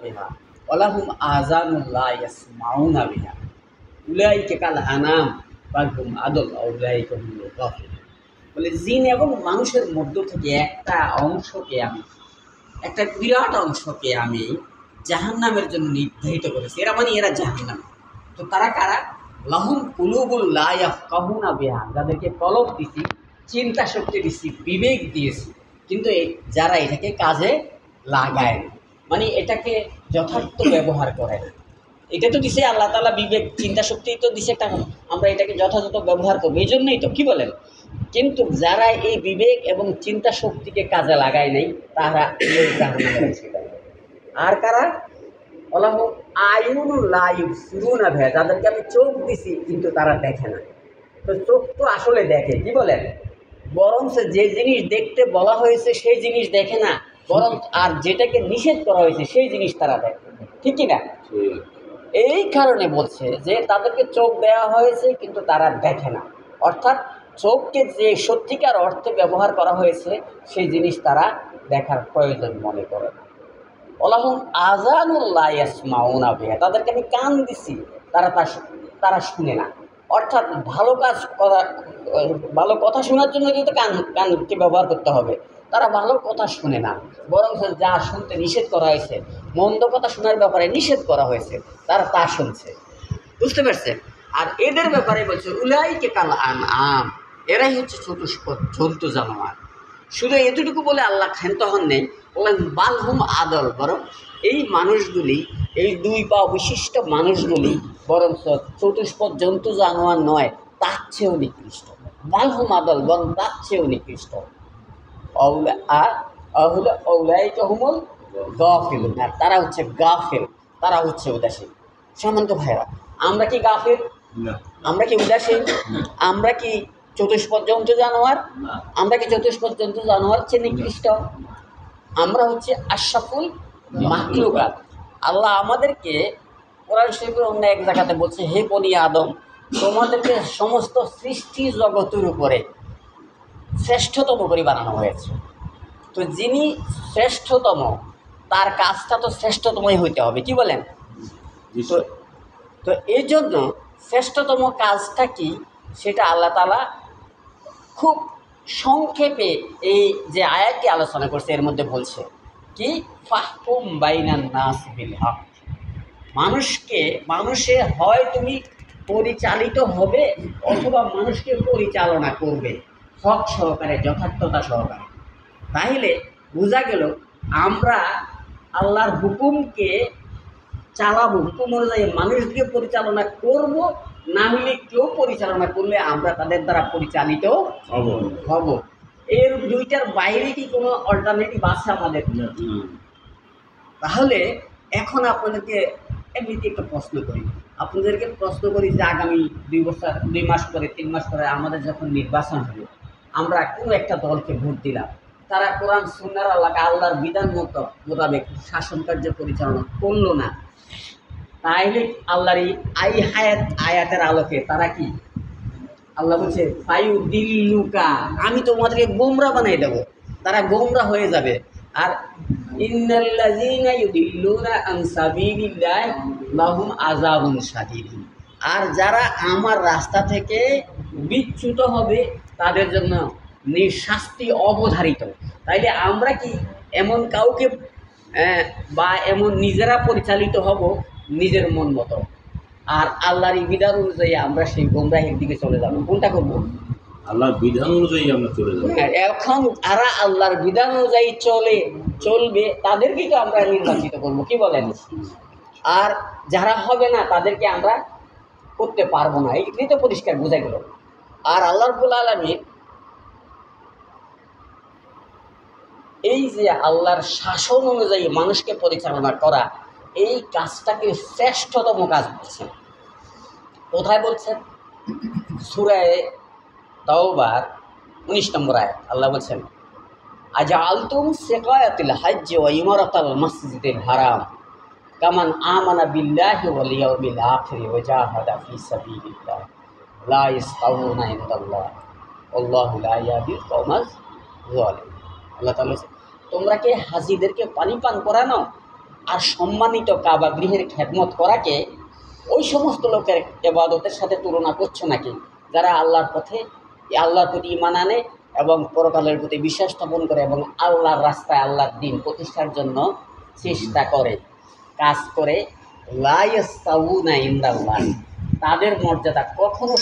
বিহা ওয়ালাহুম আযানুন লা ইয়াসমাউনা বিহা উলাইকা কাল আনাম বাল হুম আদল উলাইকা হুমুল গাফিলুন। বলে জিন এবং মানুষের মধ্য থেকে একটা বিরাট অংশকে আমি জাহান্নামের জন্য নির্ধারিত করেছি। এরা মানে এরা জাহান্নাম। তো তারা কারা? লাহুম কুলুবুল লা ইয়াফকাহুনা বিহা, যাদেরকে কলব দিছি, চিন্তা শক্তি দিছি, বিবেক দিয়েছি, কিন্তু যারা এটাকে কাজে লাগায় না, মানে এটাকে যথার্থ ব্যবহার করে না। এটা তো দিছে আল্লাহ তাআলা, বিবেক চিন্তা শক্তি তো দিছে একটা, আমরা এটাকে যথাযথ ব্যবহার করবো, এই জন্যই তো, কি বলেন? কিন্তু যারা এই বিবেক এবং চিন্তা শক্তিকে কাজে লাগায় নাই, তারা এই জাহান্নামের অংশীদার। আর কারা? অলাহু আয়ুনুল লা ইউবসিরুনা বিহা, যাদেরকে আমি চোখ দিছি কিন্তু তারা দেখে না। তো চোখ তো আসলে দেখে, কি বলেন? বরং যে জিনিস দেখতে বলা হয়েছে সেই জিনিস দেখে না, বরং আর যেটাকে নিষেধ করা হয়েছে সেই জিনিস তারা দেখে, ঠিক কি না? এই কারণে বলছে যে তাদেরকে চোখ দেওয়া হয়েছে কিন্তু তারা দেখে না, অর্থাৎ চোখকে যে সত্যিকার অর্থে ব্যবহার করা হয়েছে সেই জিনিস তারা দেখার প্রয়োজন মনে করে না। ওলাহুম আযানুন লা ইয়াসমাউনা বিহা, তাদেরকে আমি কান দিছি, তারা শুনে না। অর্থাৎ ভালো কথা শোনার জন্য কিন্তু কানকে ব্যবহার করতে হবে। তারা ভালো কথা শুনে না, বরং যা শুনতে নিষেধ করা হয়েছে, মন্দ কথা শোনার ব্যাপারে নিষেধ করা হয়েছে, তারা তা শুনছে। বুঝতে পারছেন? আর এদের ব্যাপারে বলছে উলাইকা কাল আনআম, এরাই হচ্ছে চতুষ্পদ জন্তু জানোয়ার। শুধু এতটুকু বলে আল্লাহ ক্ষান্ত হন নেই, বললেন বালহুম আদল, বরং এই মানুষগুলি, এই দুই পা বিশিষ্ট মানুষগুলি বরং চতুষ্পদ জন্তু জানোয়ার নয়, তার চেয়েও নিকৃষ্ট। বালহুম আদল, বরং তার চেয়েও নিকৃষ্ট। অউলাইকা হুমুল গাফিলুন, আর তারা হচ্ছে গাফিল, তারা হচ্ছে উদাসীন। সম্মানিত ভাইরা, আমরা কি গাফিল? আমরা কি উদাসীন? আমরা কি চতুষ্পদ জন্তু জানোয়ার? আমরা কি চতুষ্পদ জন্তু জানোয়ার চেয়ে নিকৃষ্ট? আমরা হচ্ছে আশরাফুল মাখলুকাত। আল্লাহ আমাদেরকে কোরআন শরীফের অন্য এক জায়গাতে বলছে, হে বনি আদম, তোমাদেরকে সমস্ত সৃষ্টি জগতের উপরে শ্রেষ্ঠতম করে বানানো হয়েছে। তো যিনি শ্রেষ্ঠতম, তার কাজটা তো শ্রেষ্ঠতমই হইতে হবে, কি বলেন? তো এই জন্য শ্রেষ্ঠতম কাজটা কি, সেটা আল্লাহ তাআলা খুব সংক্ষেপে এই যে আয়াতটি আলোচনা করছে এর মধ্যে বলছে কি, ফাহকুম বাইনান নাস বিল হক, মানুষে হয় তুমি পরিচালিত হবে অথবা মানুষকে পরিচালনা করবে হক সহকারে, যথার্থতা সহকারে। তাইলে বোঝা গেল আমরা আল্লাহর হুকুমকে চালাবো, হুকুম অনুযায়ী মানুষকে পরিচালনা করব, না হলে কেউ পরিচালনা করলে আমরা তাদের দ্বারা পরিচালিত হব। এর দুইটার বাইরে কি কোনো অল্টারনেটিভ আছে আমাদের? তাহলে এখন আপনাদেরকে এমনিতে একটা প্রশ্ন করি, যে আগামী 2 মাস পরে, 3 মাস পরে আমাদের যখন নির্বাচন হবে, আমরা কোনো একটা দলকে ভোট দিলাম, তারা কোরআন সুন্নাহর আল্লাহর বিধান মোতাবেক শাসন কার্য পরিচালনা করলো না, তাইলে আল্লাহর এই আয়াতের আলোকে তারা কি, আল্লাহ বলছে ফায়ুদিল্লুকা, আমি তোমাদেরকে গোমরা বানাই দেব, তারা গোমরা হয়ে যাবে। আর ইন্নাল্লাযীনা ইউদিল্লুনা আন সাবিলিল্লাহি লাহুম আযাবুন শাদীদ, আর যারা আমার রাস্তা থেকে বিচ্যুত হবে তাদের জন্য শাস্তি অবধারিত। তাইলে আমরা কি এমন কাউকে বা এমন নিজেরা পরিচালিত হব নিজের মন মতো, আর আল্লাহর বিধান অনুযায়ী আমরা সেই গোমরাহির দিকে চলে যাব? কোনটা করব? আল্লাহর বিধান অনুযায়ী আমরা চলে যাব। এখন যারা আল্লাহর বিধান অনুযায়ী চলবে তাদেরকে তো আমরা নির্বাচিত করব, কি বলেন? আর যারা হবে না তাদেরকে আমরা করতে পারবো না, এই তো পরিষ্কার বোঝা গেল। আর আল্লাহ রাব্বুল আলামিন এই যে আল্লাহর শাসন অনুযায়ী মানুষকে পরিচালনা করা, এই কাজটাকে শ্রেষ্ঠতম কাজ বলছেন। কোথায় বলছেন? সূরা তাওবার 19 নম্বর আয়াত। আল্লাহ বলছেন, আজআলতুম সিকায়াতুল হজ্জ ওয়া ইমারাতাল মসজিদিল হারাম কামান আমানা বিল্লাহি ওয়াল ইয়াউমিল আখির ওয়া জাহাদা ফি সাবিলিল্লাহ লা ইয়াসতাউনা ইনদাল্লাহ আল্লাহু লা ইয়াহদিল কওমাজ যালিমিন। আল্লাহ তাআলা বলেন, তোমরা কি হাজীদেরকে পানি পান করানো আর সম্মানিত কাবা গৃহের খেদমত করাকে ওই সমস্ত লোকের ইবাদতের সাথে তুলনা করছো নাকি যারা আল্লাহর পথে আল্লাহর প্রতি ঈমান আনে এবং পরকালের প্রতি বিশ্বাস স্থাপন করে এবং আল্লাহর রাস্তায় আল্লাহর দিন প্রতিষ্ঠার জন্য চেষ্টা করে, কাজ করে। লা ইয়াস্তাউনা ইনদাল্লাহ, তাদের মর্যাদা কখনো